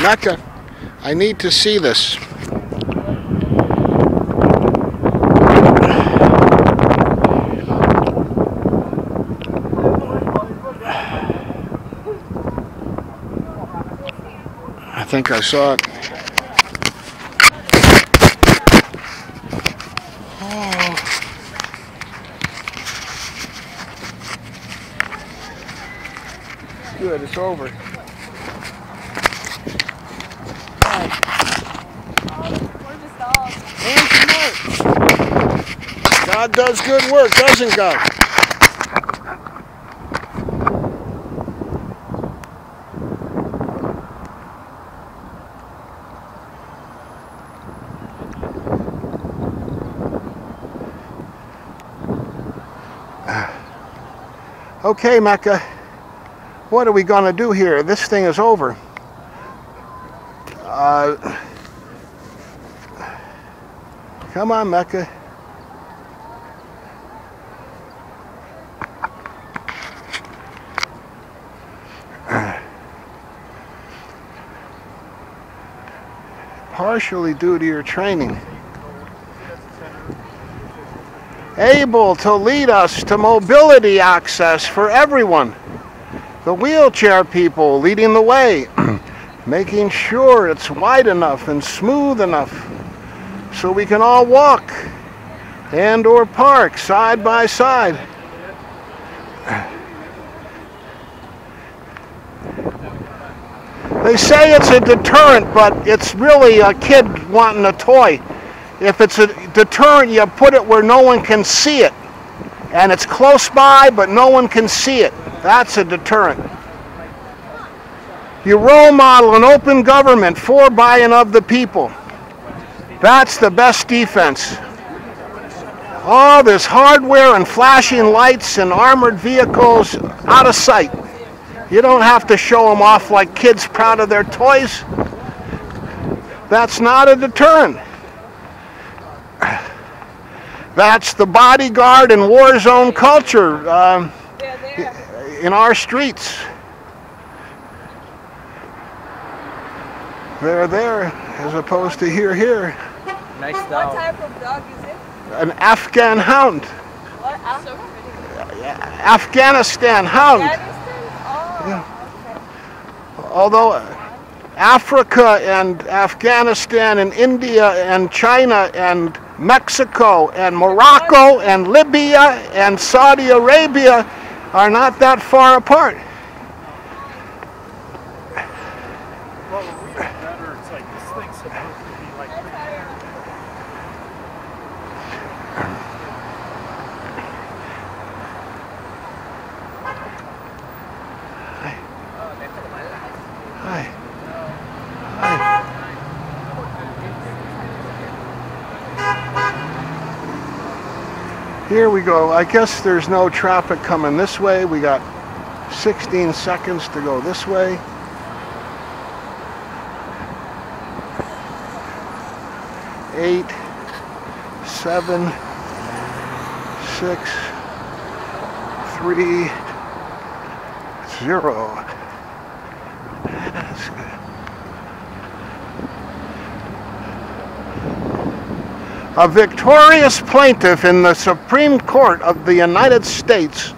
Mecca, I need to see this. I think I saw it. Oh. Good, it's over. God does good work, doesn't God? Okay, Mecca, what are we going to do here? This thing is over. Come on, Mecca. Partially due to your training. Able to lead us to mobility access for everyone. The wheelchair people leading the way, making sure it's wide enough and smooth enough so we can all walk and or park side by side. They say it's a deterrent, but it's really a kid wanting a toy. If it's a deterrent, you put it where no one can see it. And it's close by, but no one can see it. That's a deterrent. You role model an open government for, by, and of the people. That's the best defense. All this hardware and flashing lights and armored vehicles out of sight. You don't have to show them off like kids proud of their toys. That's not a deterrent. That's the bodyguard and war zone culture in our streets. They're there as opposed to here. Nice dog. What type of dog is it? An Afghan hound. What? Afghanistan hound. Oh, Yeah. Although Africa and Afghanistan and India and China and Mexico and Morocco and Libya and Saudi Arabia are not that far apart. Well, we get better. It's like this thing's supposed to be like. Hi. Here we go. I guess there's no traffic coming this way. We got 16 seconds to go this way. Eight, 7, 6, 3, 0. That's good. A victorious plaintiff in the Supreme Court of the United States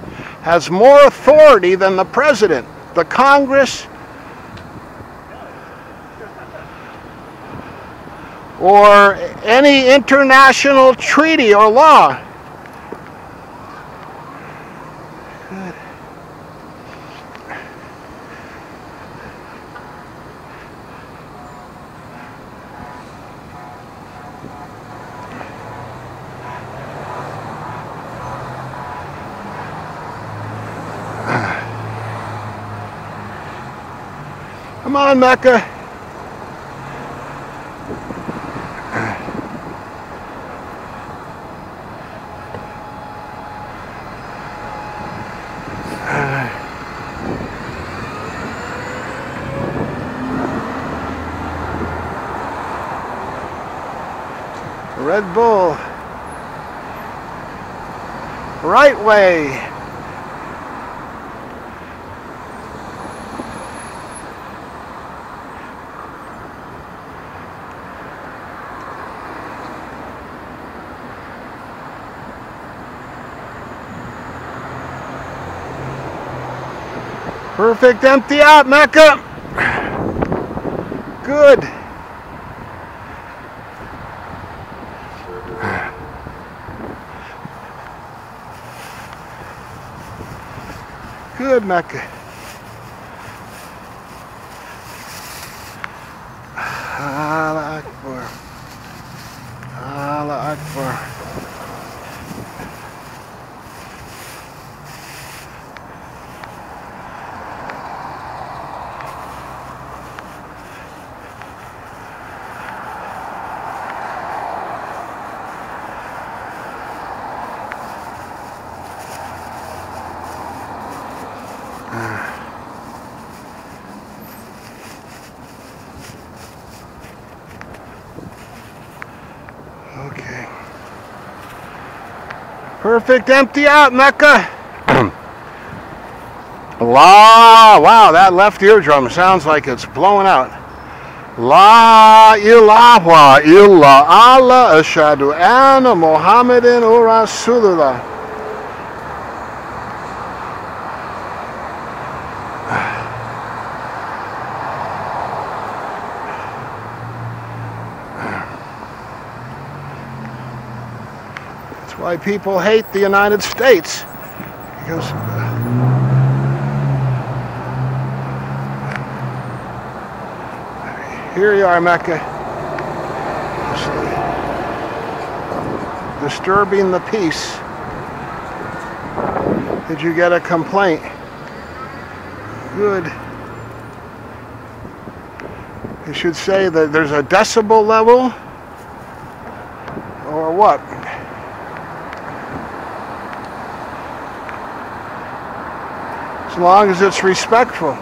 has more authority than the President, the Congress, or any international treaty or law. Good. Come on, Mecca. Red Bull. Right way. Perfect empty out, Mecca. Good. Good, Mecca. Allah Akbar. Allah Akbar. Okay. Perfect empty out, Mecca. La, wow, that left eardrum sounds like it's blowing out. La ilaha illa Allah ashhadu anna Muhammadan Rasulullah. That's why people hate the United States, because here you are, Mecca, disturbing the peace. Did you get a complaint? Good. You should say that there's a decibel level, or what? As long as it's respectful.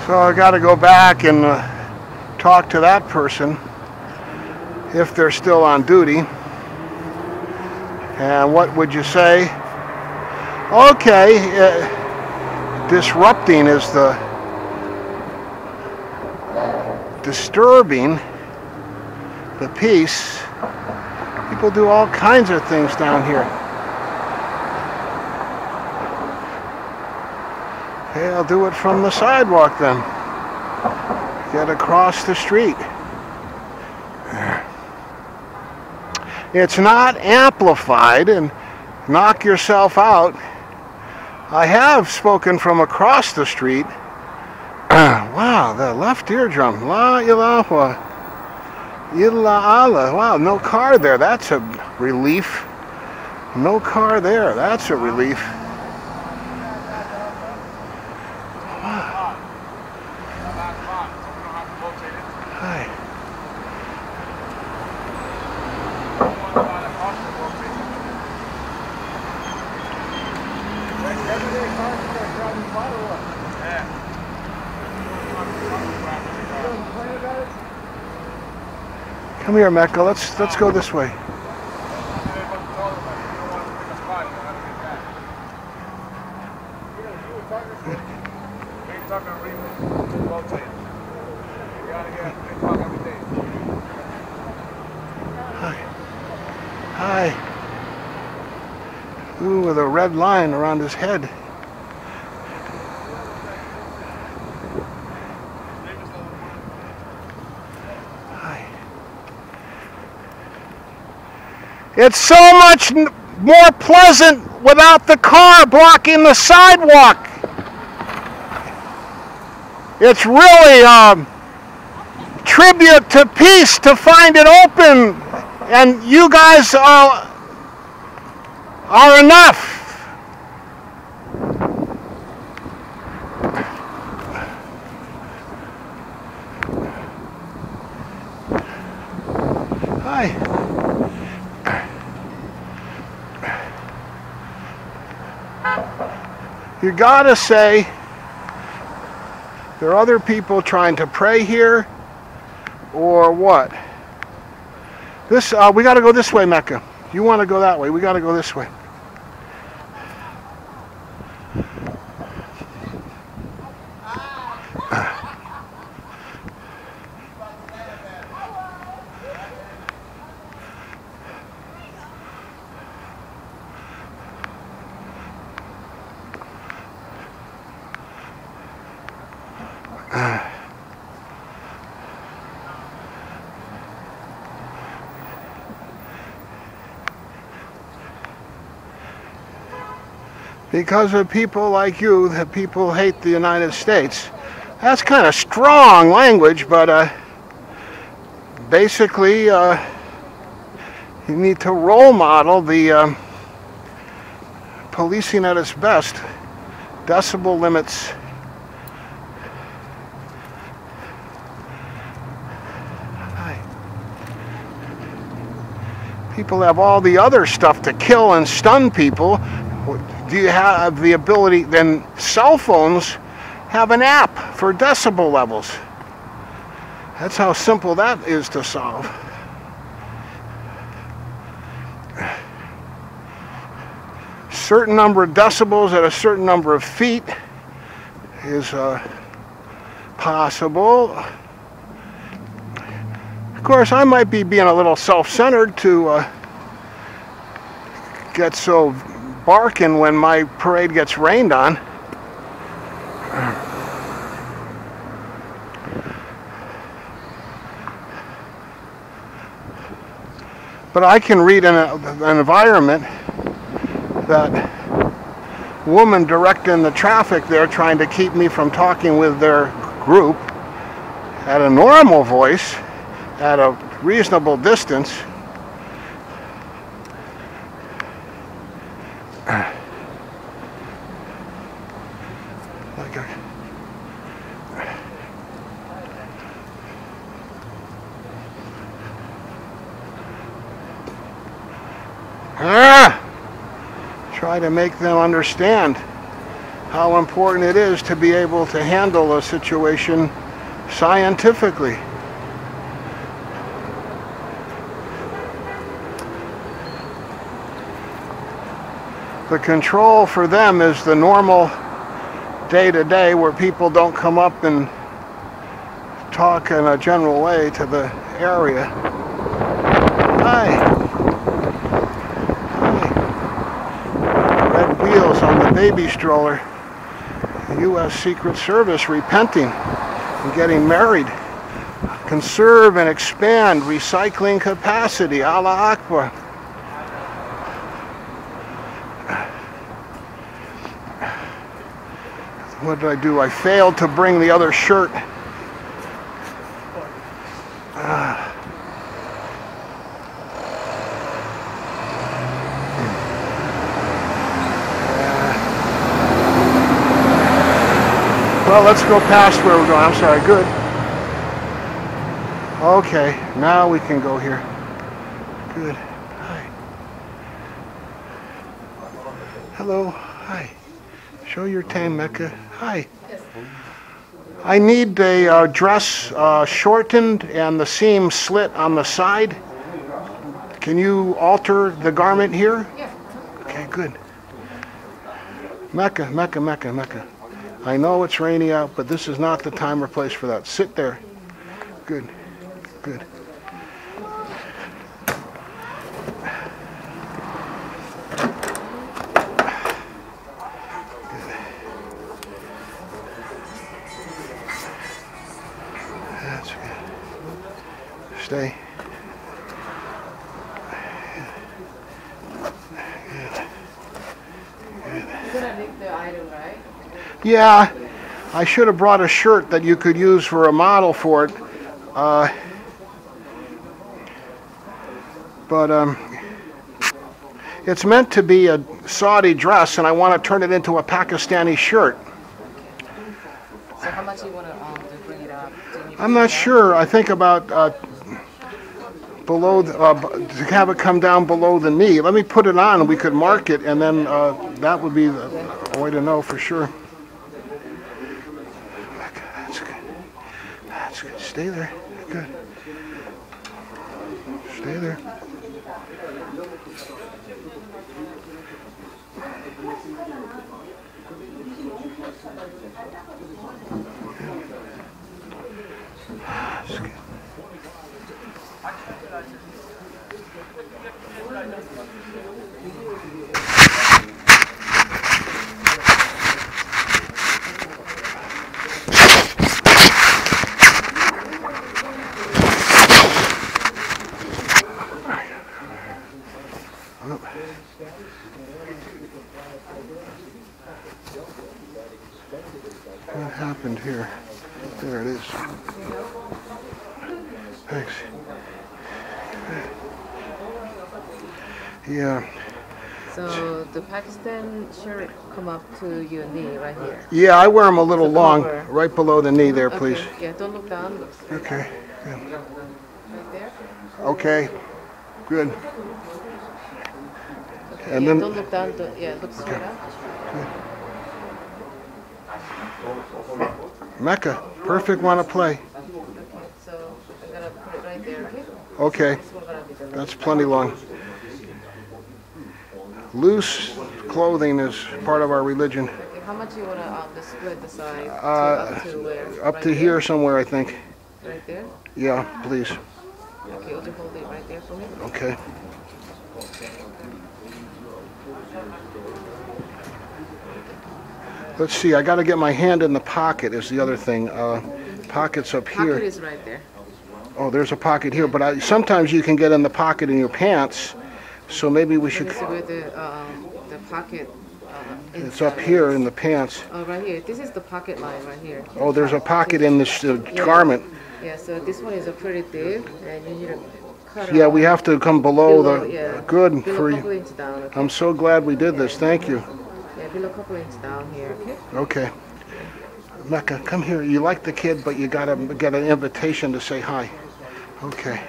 So I got to go back and talk to that person if they're still on duty. And what would you say? Okay, disrupting is the disturbing the peace. People do all kinds of things down here. Okay, I'll do it from the sidewalk then. Get across the street. It's not amplified and knock yourself out. I have spoken from across the street. Wow, the left eardrum. La ilaha illa Allah. Wow, no car there. That's a relief. No car there. That's a relief. Hi. Come here, Mecca. Let's go this way. Hi. Ooh, with a red line around his head. Hi. It's so much more pleasant without the car blocking the sidewalk. It's really a tribute to peace to find it open. And you guys are enough. Hi. You gotta say, there are other people trying to pray here, or what? This, we got to go this way, Mecca. You want to go that way? We got to go this way. because of people like you, that people hate the United States. That's kind of strong language, but basically you need to role model the policing at its best. Decibel limits. People have all the other stuff to kill and stun people. Do you have the ability? Then cell phones have an app for decibel levels. That's how simple that is to solve. Certain number of decibels at a certain number of feet is possible. Of course, I might be being a little self-centered to get so barking when my parade gets rained on. But I can read an environment that woman directing the traffic there, trying to keep me from talking with their group at a normal voice at a reasonable distance. Try to make them understand how important it is to be able to handle a situation scientifically. The control for them is the normal day-to-day where people don't come up and talk in a general way to the area. Hi. Red wheels on the baby stroller. U.S. Secret Service repenting and getting married. Conserve and expand recycling capacity. Allah Akbar. What did I do? I failed to bring the other shirt. Well, let's go past where we're going. I'm sorry. Good. Okay, now we can go here. Good. Hi. Hello. Hi. Show your tame, Mecca. Hi. I need a dress shortened and the seam slit on the side. Can you alter the garment here? Yeah. Okay, good. Mecca, Mecca, Mecca, Mecca. I know it's rainy out, but this is not the time or place for that. Sit there. Good. Good. That's good. Stay. You're gonna leave the item, right? Yeah, I should have brought a shirt that you could use for a model for it. But it's meant to be a Saudi dress, and I want to turn it into a Pakistani shirt. So how much do you want to bring it up? I'm not sure. I think about below to have it come down below the knee. Let me put it on, and we could mark it, and then that would be the way to know for sure. That's good. That's good. Stay there. Good. Stay there. That's good. happened here? There it is. Thanks. Yeah. So the Pakistan shirt come up to your knee right here. Yeah, I wear them a little The long, cover. right below the knee there, please. Okay. Yeah, don't look down. Okay. Good. Right there. Okay. Good. Okay, And yeah, then- don't look down. Yeah, look straight up. Mecca, perfect one to play. Okay, so I'm gonna put it right there. Okay, Okay. This one gonna be the that's plenty long. Loose clothing is part of our religion. Okay, how much you wanna the split the size up to where? Up Right to there? here somewhere, I think. Right there. Yeah, please. Okay, would you hold it right there for me? Okay. Let's see, I got to get my hand in the pocket is the other thing. Pocket's up here. Pocket is right there. Oh, there's a pocket here, but sometimes you can get in the pocket in your pants, so maybe we Let should... me see where the pocket. It's up here in the pants. Oh, right here. This is the pocket line right here. Oh, there's a pocket in this garment. Yeah, so this one is a pretty deep, and you need to cut Yeah, off we have to come below below, the... yeah. Good below for a you. couple inches down. Okay? I'm so glad we did this. Thank you. Yeah, below a couple inches down here. Okay. Okay. Mecca, come here. You like the kid, but you gotta get an invitation to say hi. Okay.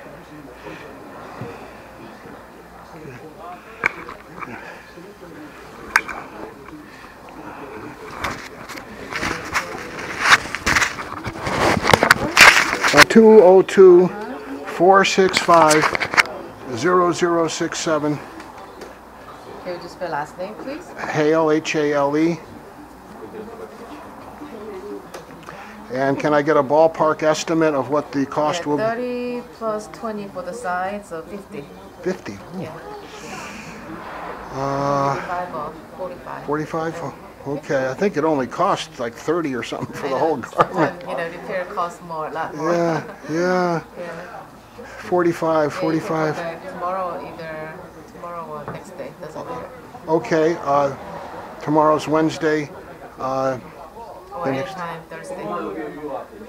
Uh, 202-465-0067. Can you just spell last name, please? Hale, H-A-L-E. And can I get a ballpark estimate of what the cost will be? 30 plus 20 for the side, so 50. 50. Yeah. 45 or 45. 45? Oh, okay, I think it only costs like 30 or something for I the know, whole garment. sometimes, repair costs more, a lot more. Yeah, yeah. Yeah. 45, Yeah, you can 45. contact tomorrow, either tomorrow or next day, doesn't matter. Okay, tomorrow's Wednesday. Or The next- anytime Thursday.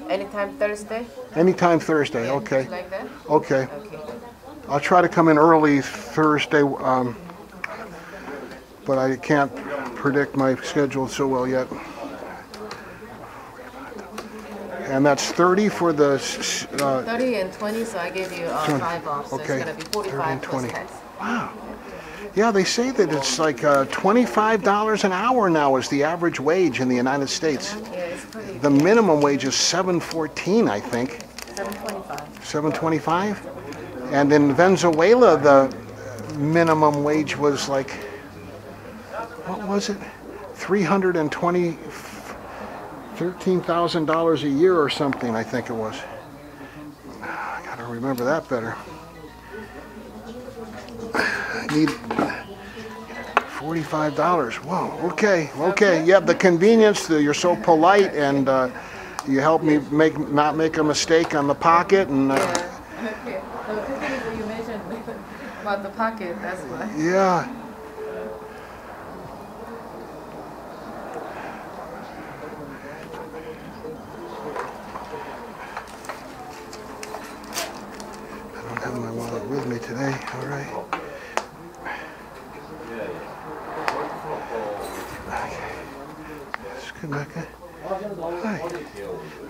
Anytime Thursday? Anytime Thursday, Yeah, okay. Like that? Okay. Okay. I'll try to come in early Thursday, but I can't predict my schedule so well yet. And that's 30 for the... 30 and 20, so I gave you 5 off, so Okay, it's going to be 30 45 and plus 20. tax. Wow. Yeah, they say that it's like $25 an hour now is the average wage in the United States. Yeah, it's pretty. The minimum wage is $7.14, I think. 725. $7.25. And in Venezuela, the minimum wage was like, what was it? $13,000 a year or something, I think it was. I gotta remember that better. Need $45. Whoa, okay, okay. Yeah, the convenience, you're so polite, and you help me not make a mistake on the pocket, and Yeah. Okay. The good thing is you mentioned about the pocket, that's why. yeah. I don't have my wallet with me today. All right. Okay. That's good, Mecca. Hi.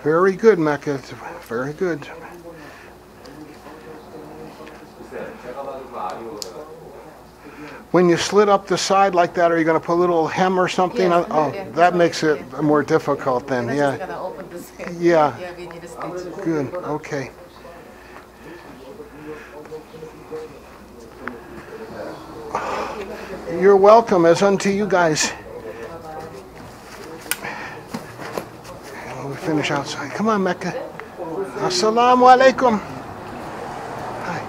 Very good, Mecca. It's very good. When you slit up the side like that, are you going to put a little hem or something? Yes, Oh, yeah, that makes it more difficult then. That's Yeah. just gonna open this here. Yeah. Yeah, we need a stitch. Good. Okay. You're welcome, as unto you guys. We finish outside. Come on, Mecca. Assalamu alaikum. Hi.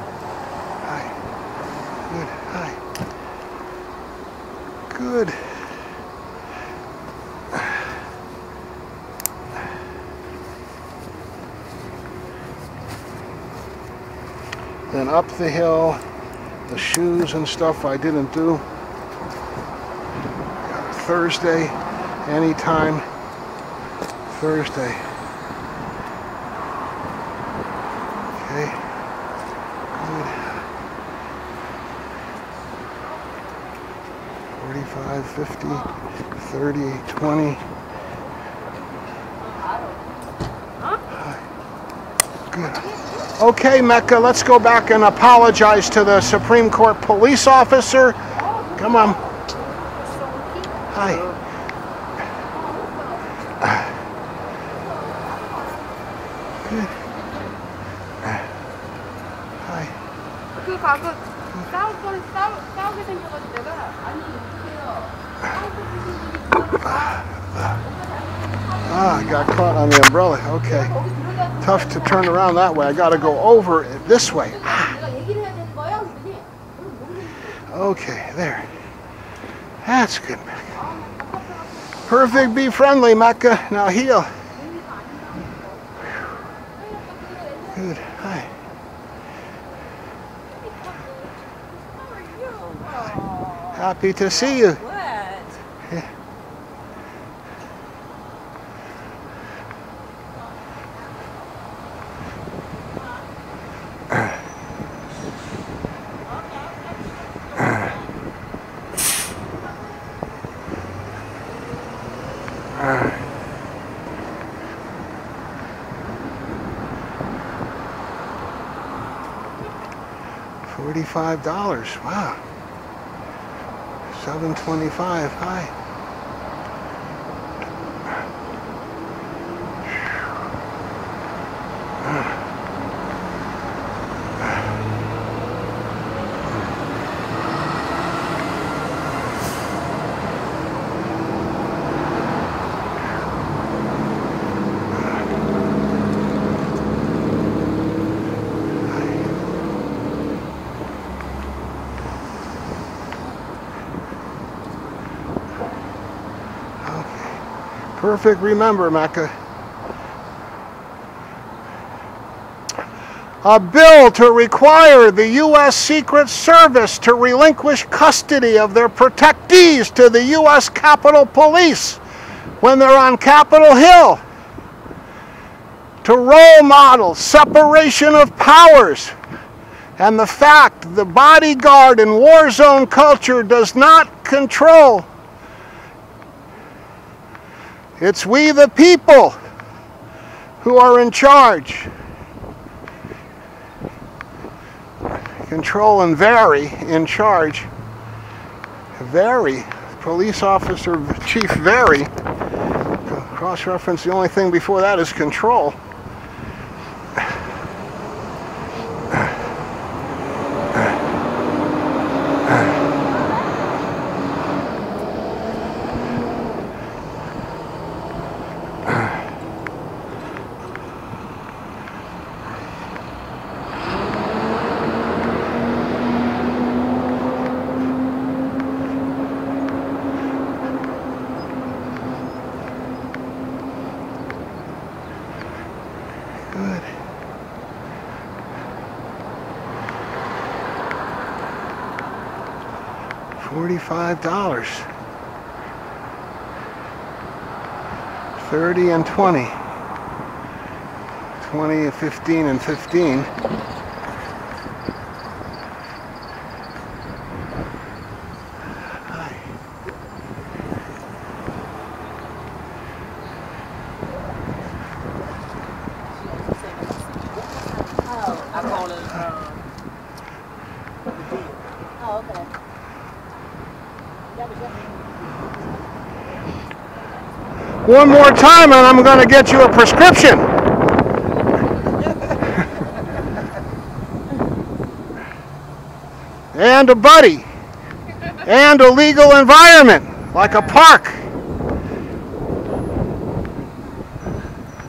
Hi. Good. Hi. Good. Then up the hill, the shoes and stuff I didn't do. Thursday, anytime Thursday. Okay. Good. 45, 50, 30, 20. Good. Okay, Mecca, let's go back and apologize to the Supreme Court police officer. Come on. Hi. Good. Hi. 그 가그 싸우게 생겨가지고 내가 아니 Ah, I got caught on the umbrella. Okay. Tough to turn around that way. I got to go over it this way. Okay, there. That's good, Mecca. Perfect, be friendly, Mecca. Now heel. Good. Hi. Happy to see you. Yeah. $45. Wow. $7.25. Hi. Perfect. Remember, Mecca. A bill to require the U.S. Secret Service to relinquish custody of their protectees to the U.S. Capitol Police when they're on Capitol Hill. To role model separation of powers and the fact the bodyguard in war zone culture does not control. It's we the people who are in charge. Control and vary in charge. Vary, police officer Chief Vary. Cross-reference, the only thing before that is control. Good. $45. 30 and 20. 20, 15 and 15. I call it oh, okay. One more time and I'm going to get you a prescription. And a buddy. And a legal environment, like a park.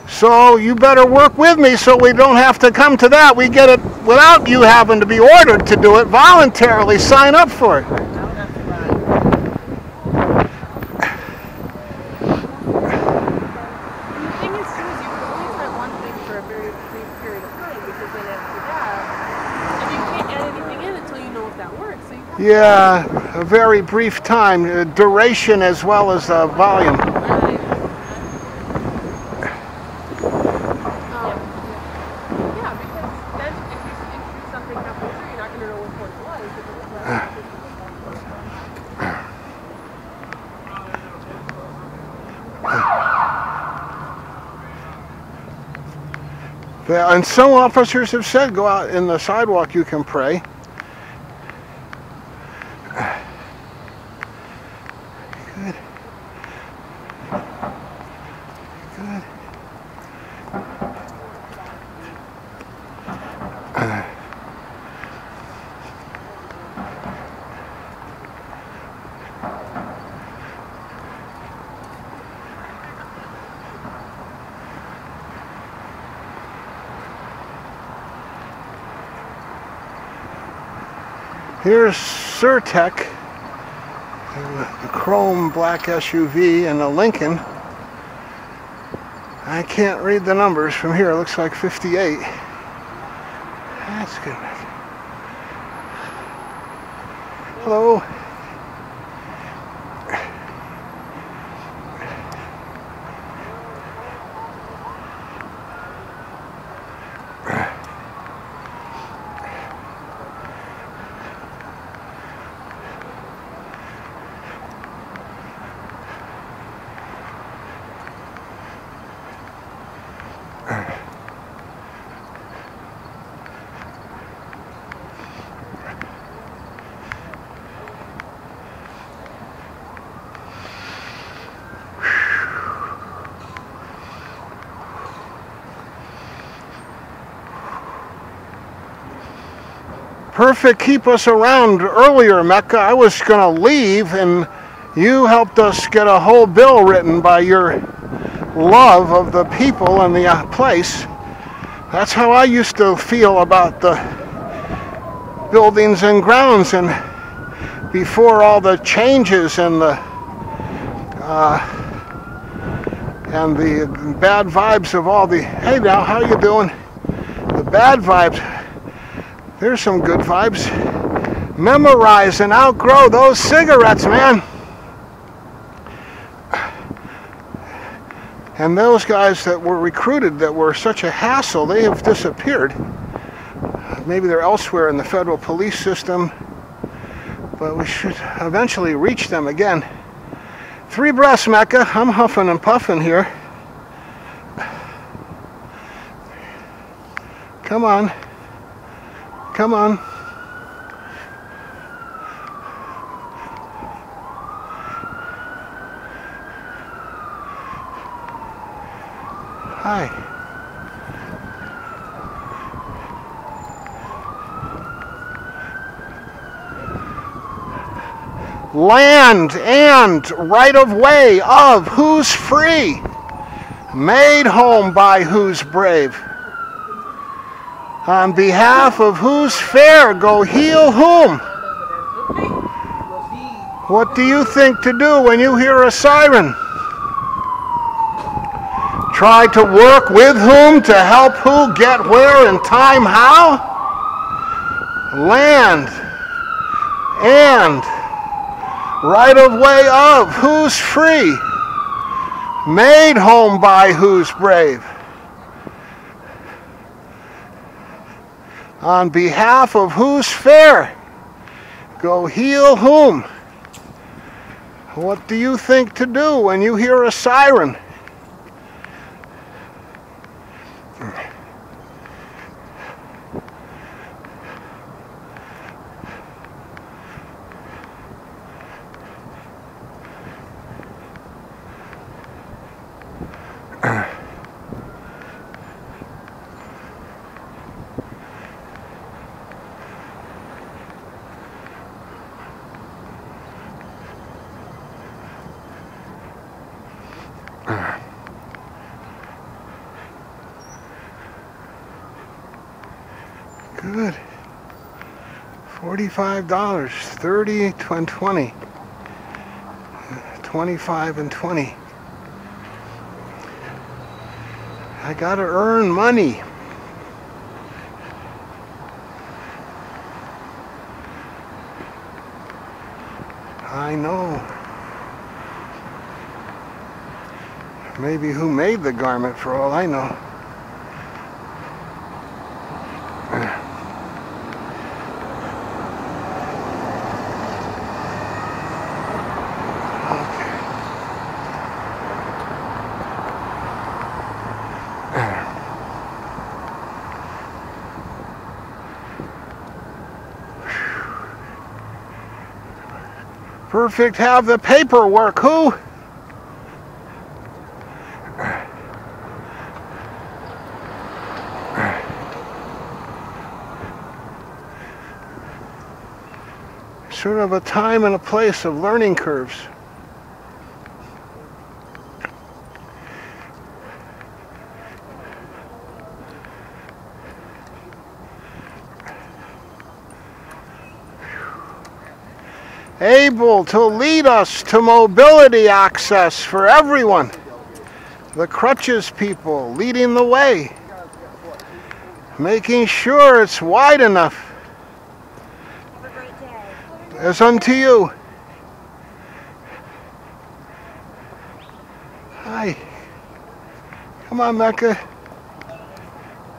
So you better work with me so we don't have to come to that. We get it without you having to be ordered to do it. Voluntarily sign up for it. Yeah, a very brief time, duration as well as volume. And some officers have said, go out in the sidewalk, you can pray. Good. Good. Here's Surtec, the chrome black SUV, and a Lincoln. I can't read the numbers from here. It looks like 58. That's good. Hello. Perfect, keep us around earlier, Mecca. I was going to leave, and you helped us get a whole bill written by your love of the people and the place. That's how I used to feel about the buildings and grounds, and before all the changes and the bad vibes of all the, hey now, how you doing? The bad vibes. There's some good vibes. Memorize and outgrow those cigarettes, man. And those guys that were recruited that were such a hassle, they have disappeared. Maybe they're elsewhere in the federal police system, but we should eventually reach them again. 3 breaths, Mecca. I'm huffing and puffing here. Come on. Come on. Hi. Land and right of way of who's free, made home by who's brave. On behalf of who's fair, go heal whom? What do you think to do when you hear a siren? Try to work with whom to help who get where in time how? Land and right of way of who's free, made home by who's brave. On behalf of who's fair, go heal whom? What do you think to do when you hear a siren? Good. $45, 30 and 20. 25 and 20. I gotta earn money. I know. Maybe who made the garment for all I know. Perfect have the paperwork. Who? Sort of a time and a place of learning curves. Able to lead us to mobility access for everyone. The crutches people leading the way. Making sure it's wide enough. Have a great day. As unto you. Hi. Come on, Mecca.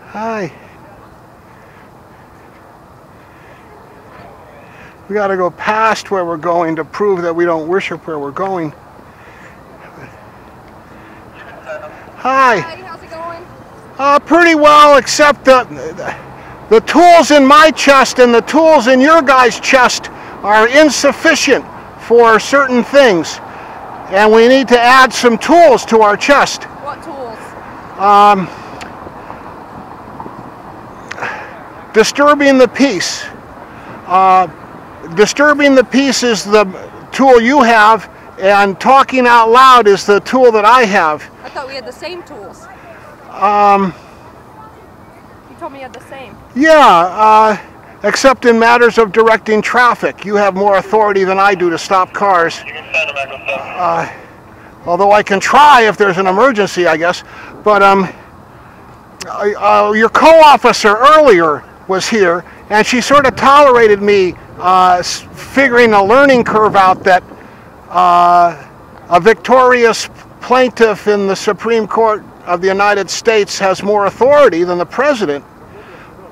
Hi. We got to go past where we're going to prove that we don't worship where we're going. Hi. Hi, how's it going? Pretty well, except the tools in my chest and the tools in your guys' chest are insufficient for certain things. And we need to add some tools to our chest. What tools? Disturbing the peace. Disturbing the peace is the tool you have, and talking out loud is the tool that I have. I thought we had the same tools. You told me you had the same. Yeah, except in matters of directing traffic. You have more authority than I do to stop cars. Although I can try if there's an emergency, I guess. But your co-officer earlier was here, and she sort of tolerated me figuring a learning curve out that a victorious plaintiff in the Supreme Court of the United States has more authority than the President,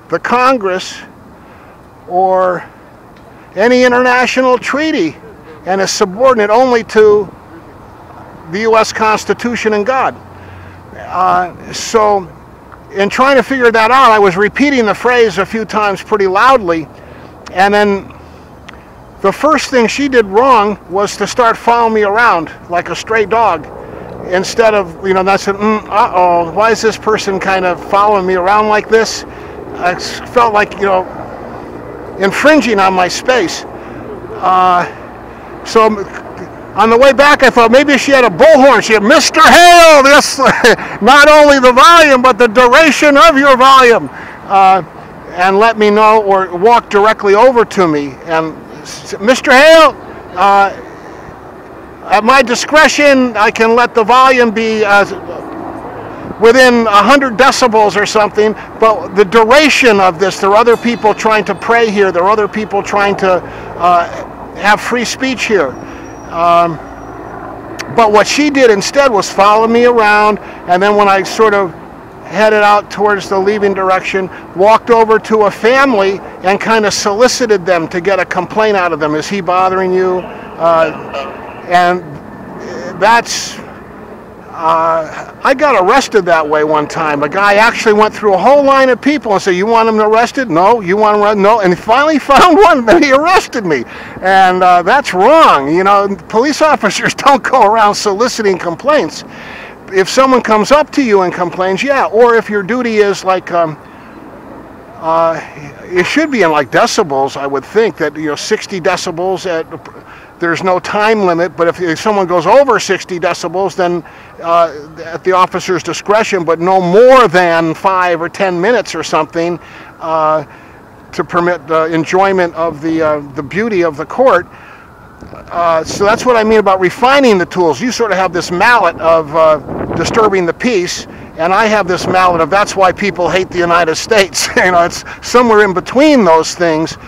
the Congress, or any international treaty, and is subordinate only to the U.S. Constitution and God. So in trying to figure that out, I was repeating the phrase a few times pretty loudly, and then the first thing she did wrong was to start following me around like a stray dog. Instead of, I said, uh-oh, why is this person kind of following me around like this? I felt like, infringing on my space. So on the way back, I thought maybe she had a bullhorn. She had, Mr. Hale, this, not only the volume, but the duration of your volume. And let me know, or walk directly over to me. And Mr. Hale, at my discretion, I can let the volume be within 100 decibels or something, but the duration of this, there are other people trying to pray here, there are other people trying to have free speech here. But what she did instead was follow me around, and then when I sort of headed out towards the leaving direction, walked over to a family and kind of solicited them to get a complaint out of them. Is he bothering you? And that's, I got arrested that way one time. A guy actually went through a whole line of people and said, you want him arrested? No. You want him arrested? No. And he finally found one, and he arrested me. And that's wrong. Police officers don't go around soliciting complaints. If someone comes up to you and complains, yeah. Or if your duty is like, it should be in like decibels, I would think, that 60 decibels there's no time limit, but if someone goes over 60 decibels, then at the officer's discretion, but no more than 5 or 10 minutes or something to permit the enjoyment of the beauty of the court. So that's what I mean about refining the tools. You sort of have this mallet of disturbing the peace, and I have this mallet of that's why people hate the United States. It's somewhere in between those things.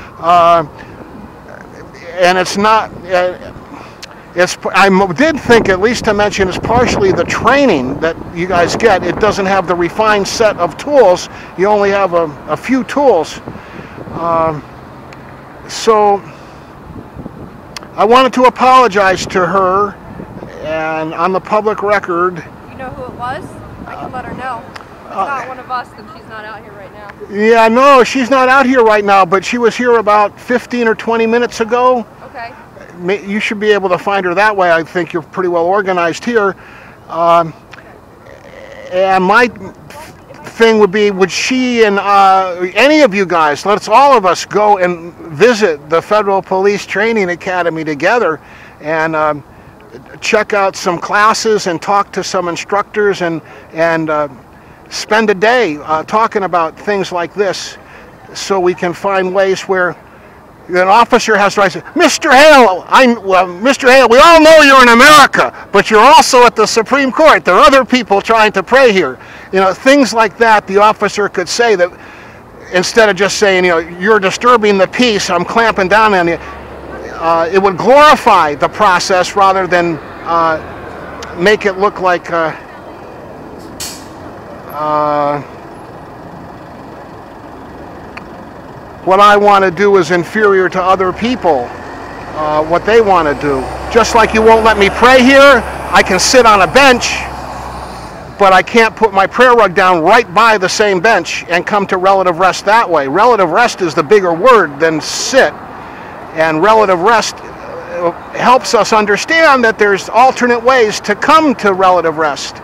And it's not, I did think, at least to mention, it's partially the training that you guys get. It doesn't have the refined set of tools. You only have a few tools. So I wanted to apologize to her, and on the public record. You know who it was? I can let her know. It's not one of us, then she's not out here right now. Yeah, no, she's not out here right now, but she was here about 15 or 20 minutes ago. Okay. you should be able to find her that way. I think you're pretty well organized here. And my thing would be, would she and any of you guys, let's all of us go and visit the Federal Police Training Academy together and check out some classes and talk to some instructors and spend a day talking about things like this, so we can find ways where an officer has to say, Mr. Hale, Mr. Hale, we all know you're in America, but you're also at the Supreme Court. There are other people trying to pray here. You know, things like that the officer could say, that instead of just saying, you know, you're disturbing the peace, I'm clamping down on you. It would glorify the process rather than make it look like what I want to do is inferior to other people, what they want to do. Just like you won't let me pray here, I can sit on a bench, but I can't put my prayer rug down right by the same bench and come to relative rest that way. Relative rest is the bigger word than sit, and relative rest helps us understand that there's alternate ways to come to relative rest.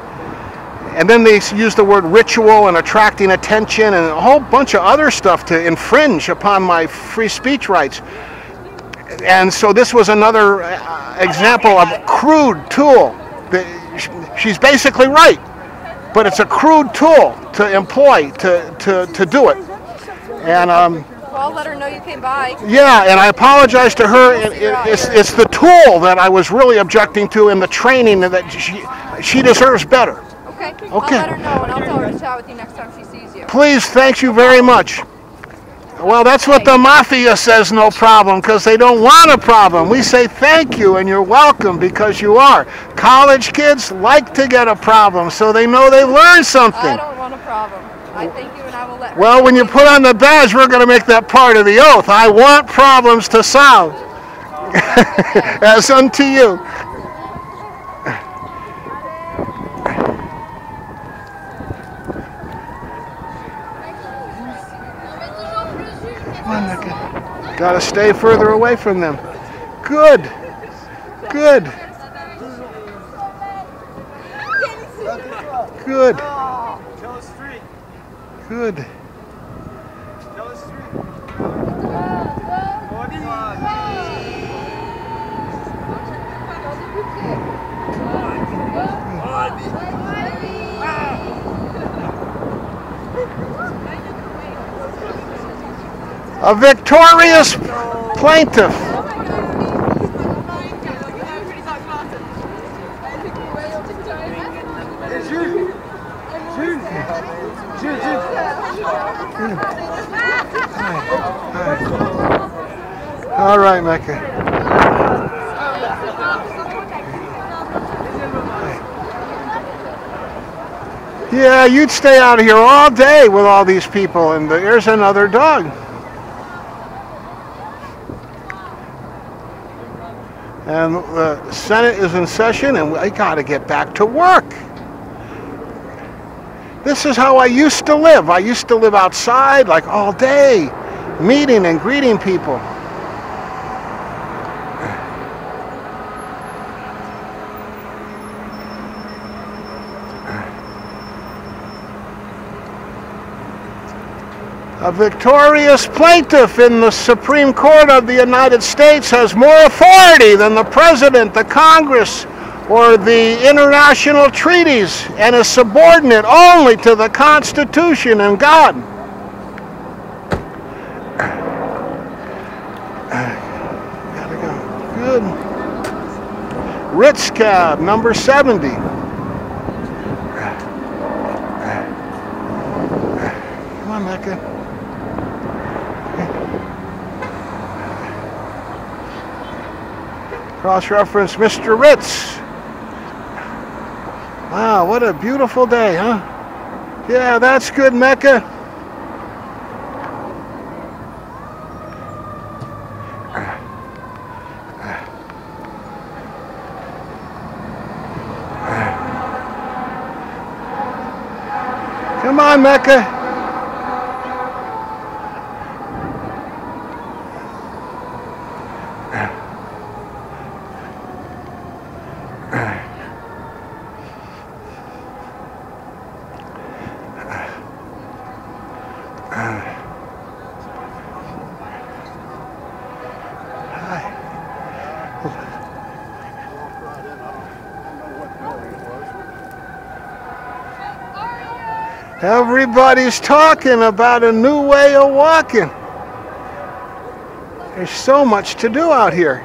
And then they use the word ritual and attracting attention and a whole bunch of other stuff to infringe upon my free speech rights. And so this was another example of a crude tool. She's basically right, but it's a crude tool to employ to do it. And Well, I'll let her know you came by. yeah, and I apologize to her. It's the tool that I was really objecting to, in the training, that she deserves better. Okay. Okay. I'll let her know, and I'll tell her to chat with you next time she sees you. Please, thank you very much. Well, that's what the mafia says, no problem, because they don't want a problem. We say thank you and you're welcome, because you are. College kids like to get a problem so they know they learned something. I don't want a problem. I thank you, and I will let her Well, know. when you put on the badge, we're going to make that part of the oath. I want problems to solve. As unto you. Got to stay further away from them. Good. Good. Good. Tell us straight. Good. Tell us straight. A victorious plaintiff. All right, Mecca. Yeah, you'd stay out of here all day with all these people, and there's another dog. And the Senate is in session, and I got to get back to work. This is how I used to live. I used to live outside like all day, meeting and greeting people. A victorious plaintiff in the Supreme Court of the United States has more authority than the President, the Congress, or the international treaties, and is subordinate only to the Constitution and God. Gotta go. Good. Ritz cab, number 70. Come on, Mecca. Cross-reference Mr. Ritz. Wow, what a beautiful day, huh? Yeah, that's good, Mecca. Come on, Mecca. Everybody's talking about a new way of walking. There's so much to do out here.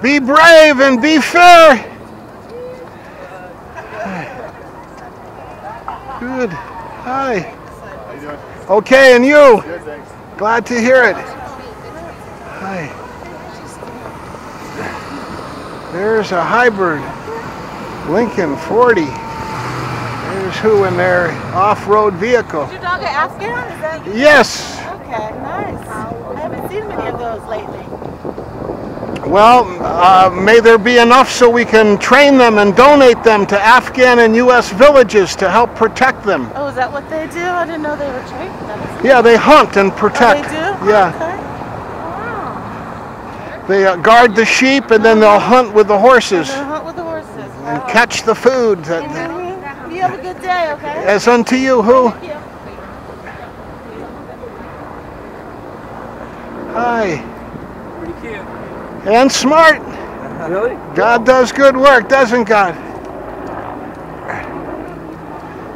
Be brave and be fair. Good. Hi. How you doing? Okay, and you? Good, thanks. Glad to hear it. Hi. There's a hybrid Lincoln 40. There's who in their off-road vehicle. Is your dog an Afghan? Is that? Yes. Okay, nice. I haven't seen many of those lately. Well, may there be enough so we can train them and donate them to Afghan and U.S. villages to help protect them. Oh, is that what they do? I didn't know they were trained. Yeah, they hunt and protect. Oh, they do? Yeah. Okay. Wow. They guard the sheep and then they'll hunt with the horses They'll hunt with the horses. and catch the food. Mhm. You have a good day, okay? As unto you, who? Thank you. Hi. Pretty cute. And smart. Really? God does good work, doesn't God?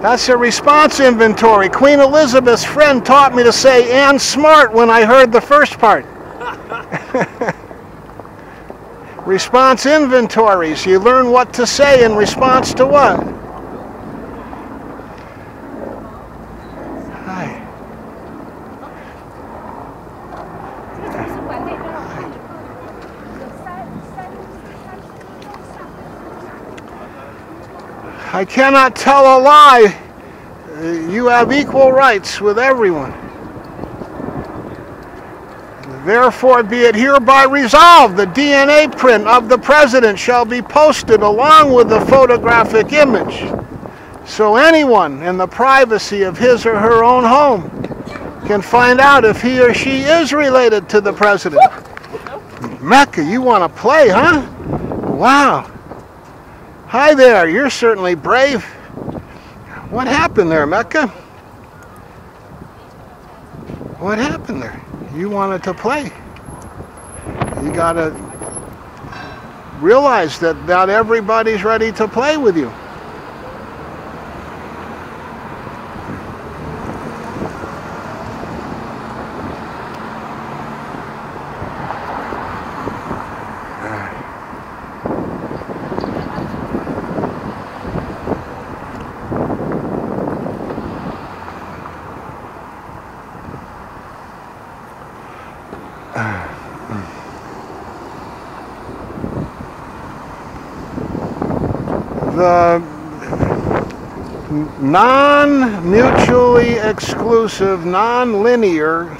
That's a response inventory. Queen Elizabeth's friend taught me to say "and smart" when I heard the first part. Response inventories. You learn what to say in response to what? Hi. I cannot tell a lie. You have equal rights with everyone. Therefore be it hereby resolved, the DNA print of the president shall be posted along with the photographic image, so anyone in the privacy of his or her own home can find out if he or she is related to the president. Mecca, you want to play, huh? Wow. Hi there, you're certainly brave. What happened there, Mecca? What happened there? You wanted to play. You gotta realize that not everybody's ready to play with you. The non-mutually exclusive, non-linear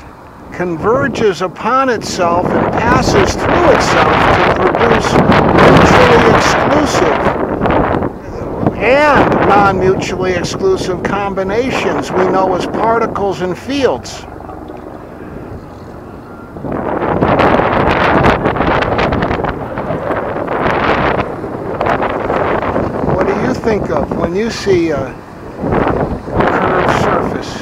converges upon itself and passes through itself to produce mutually exclusive and non-mutually exclusive combinations we know as particles and fields. Think of when you see a curved surface.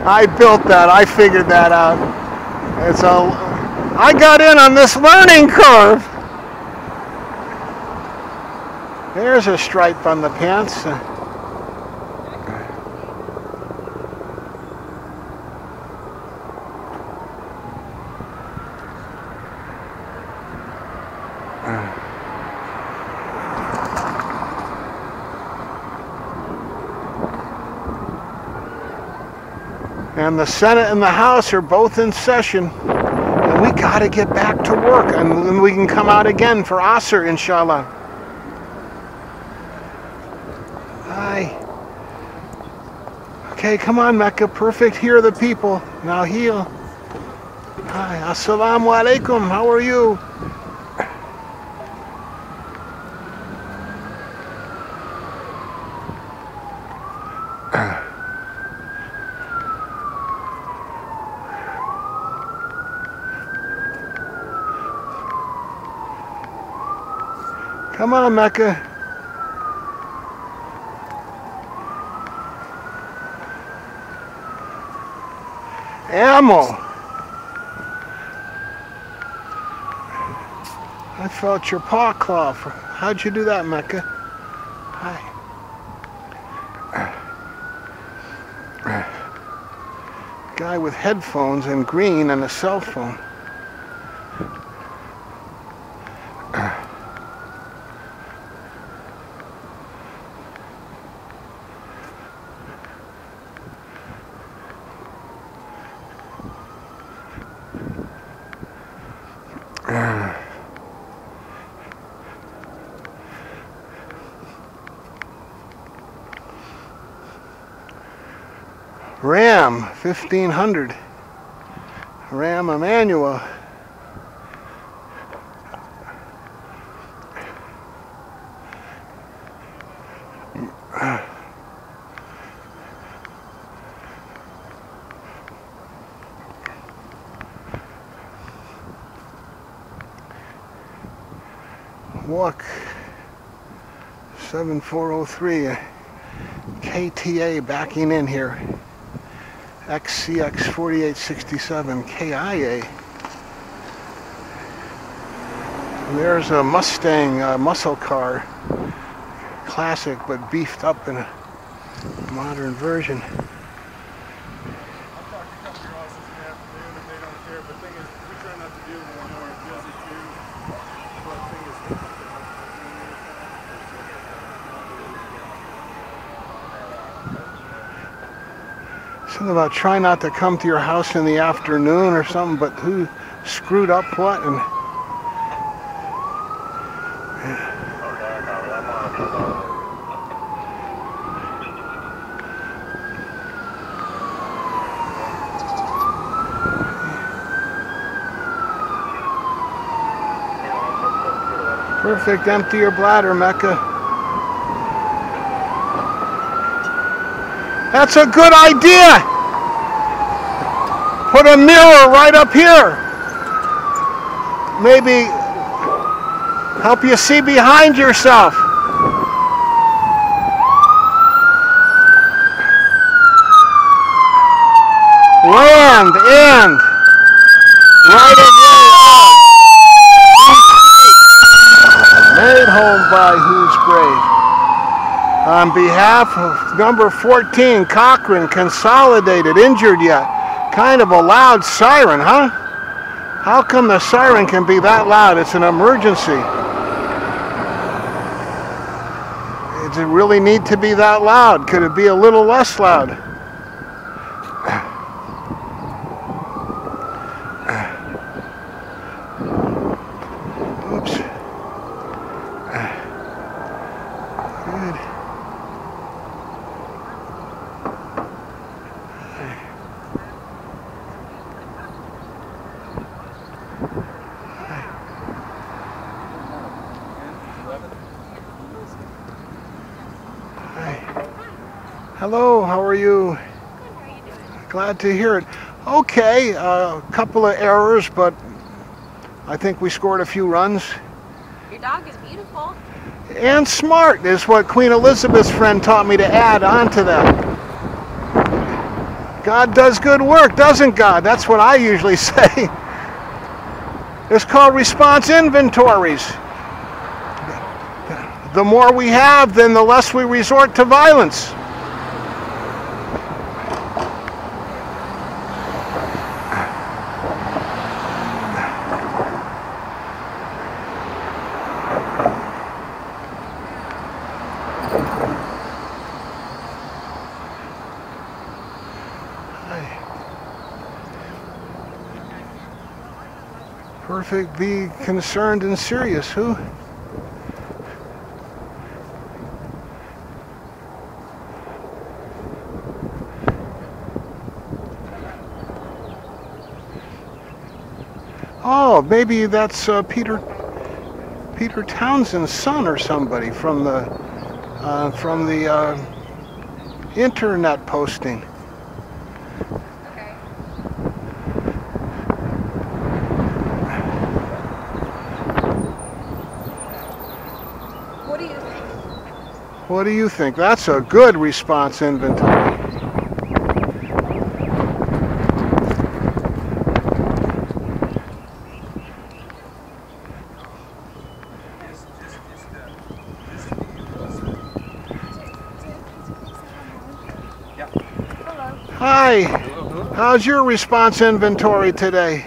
I built that. I figured that out. I got in on this learning curve. There's a stripe on the pants. And the Senate and the House are both in session. And we got to get back to work. And we can come out again for Asr, inshallah. Okay, come on, Mecca. Perfect. Here are the people. Now heal. Hi. Assalamu alaikum. How are you? Come on, Mecca. Ammo. I felt your paw claw. How'd you do that, Mecca? Hi. Guy with headphones and green and a cell phone. Ram 1500. Ram Emmanuel. Walk 7403. KTA backing in here. XCX 4867 KIA. And there's a Mustang muscle car. Classic, but beefed up in a modern version. I've talked to a couple of your officers in the afternoon and they don't care, but the thing is, we try not to do it when we know we're busy too. But the thing is, Something about try not to come to your house in the afternoon or something, but who screwed up what? And perfect, empty your bladder, Mecca. That's a good idea. Put a mirror right up here. Maybe help you see behind yourself. Land and right of way on. Made home by Who's Brave. On behalf of number 14, Cochran, consolidated, injured yet. Kind of a loud siren, huh? How come the siren can be that loud? It's an emergency. Does it really need to be that loud? Could it be a little less loud? Oops. Good. Hello, how are you? Good, how are you doing? Glad to hear it. Okay, a couple of errors, but I think we scored a few runs. Your dog is beautiful. And smart is what Queen Elizabeth's friend taught me to add on to that. God does good work, doesn't God? That's what I usually say. It's called response inventories. The more we have, then the less we resort to violence. Perfect, be concerned and serious. Who? Oh, maybe that's Peter Townsend's son or somebody from the internet posting. Okay. What do you think? What do you think? That's a good response inventory. Hi. How's your response inventory today?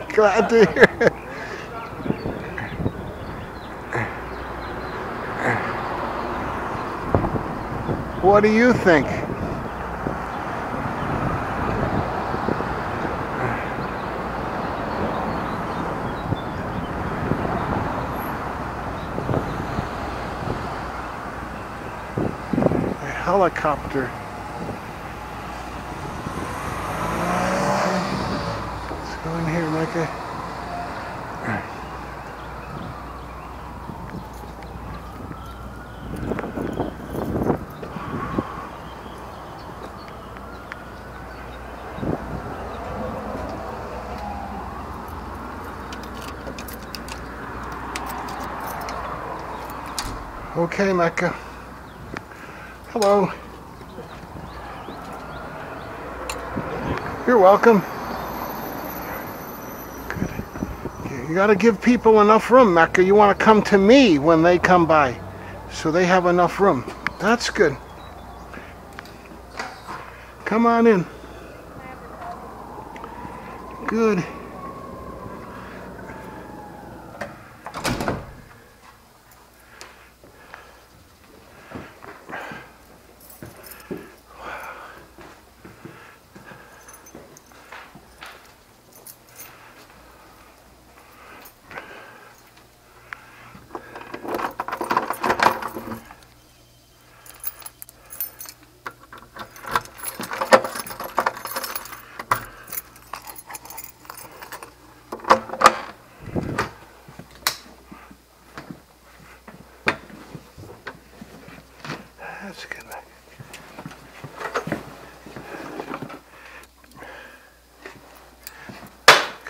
Glad to hear it. What do you think? A helicopter. Let's go in here, Micah. Okay, Mecca. Hello. You're welcome. Good. You got to give people enough room, Mecca. You want to come to me when they come by, so they have enough room. That's good. Come on in. Good. That's good.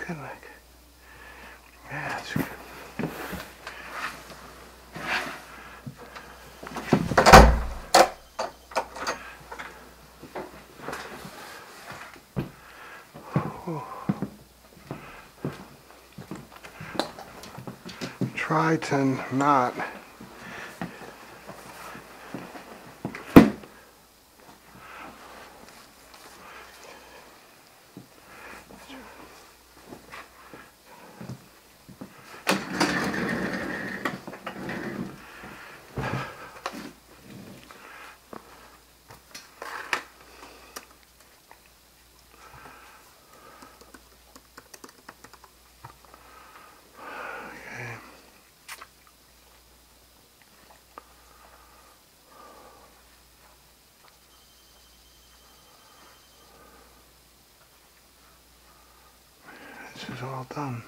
Good, Mike. Yeah, that's good. Try to not. This is all done.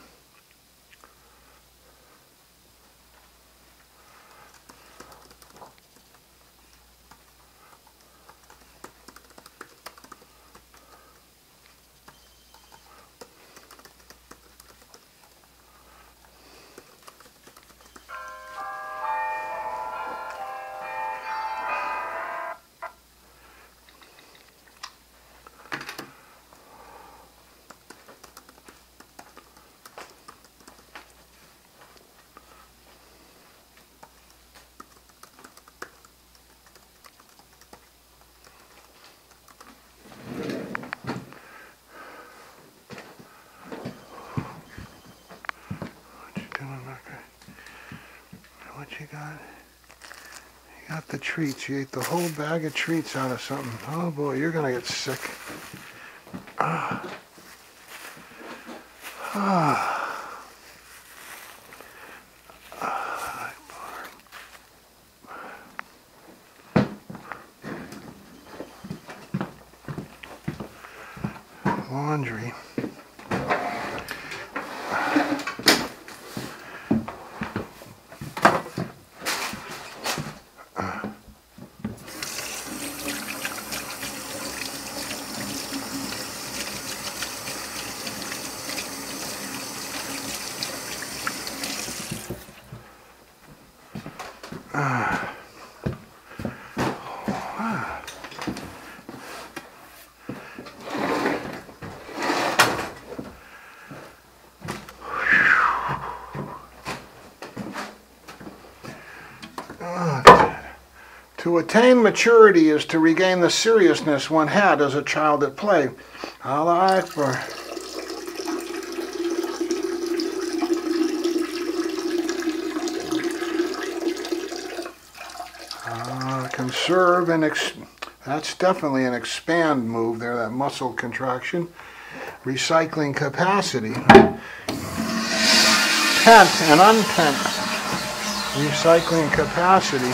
What you got? You got the treats. You ate the whole bag of treats out of something. Oh boy, you're gonna get sick. Ah. Ah. Ah. Laundry. To attain maturity is to regain the seriousness one had as a child at play. Allah Akbar. Conserve and that's definitely an expand move there, that muscle contraction. Recycling capacity. Pent and unpent. Recycling capacity.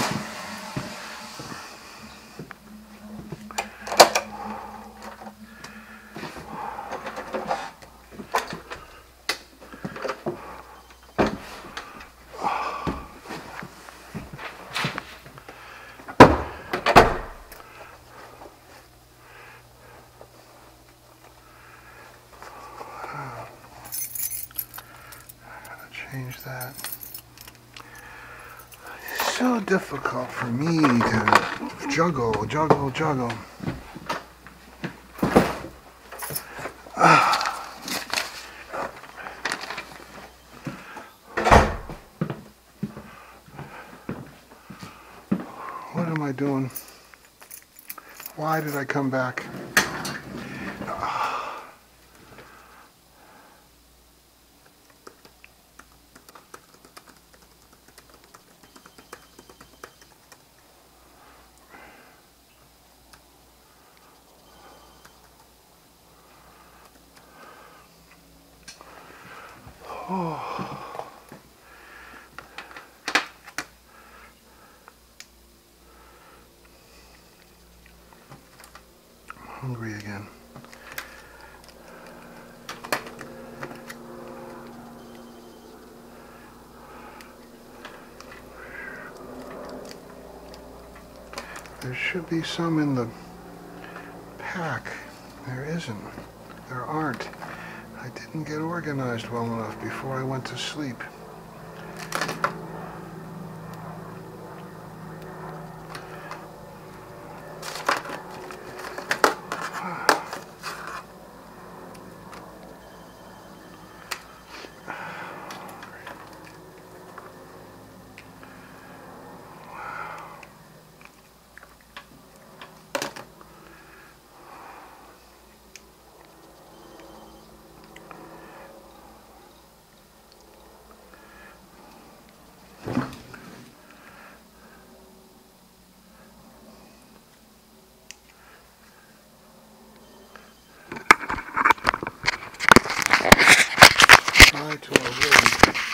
Change that. It's so difficult for me to juggle. What am I doing? Why did I come back? Oh. I'm hungry again. There should be some in the pack. There isn't. There aren't. I didn't get organized well enough before I went to sleep. To a room.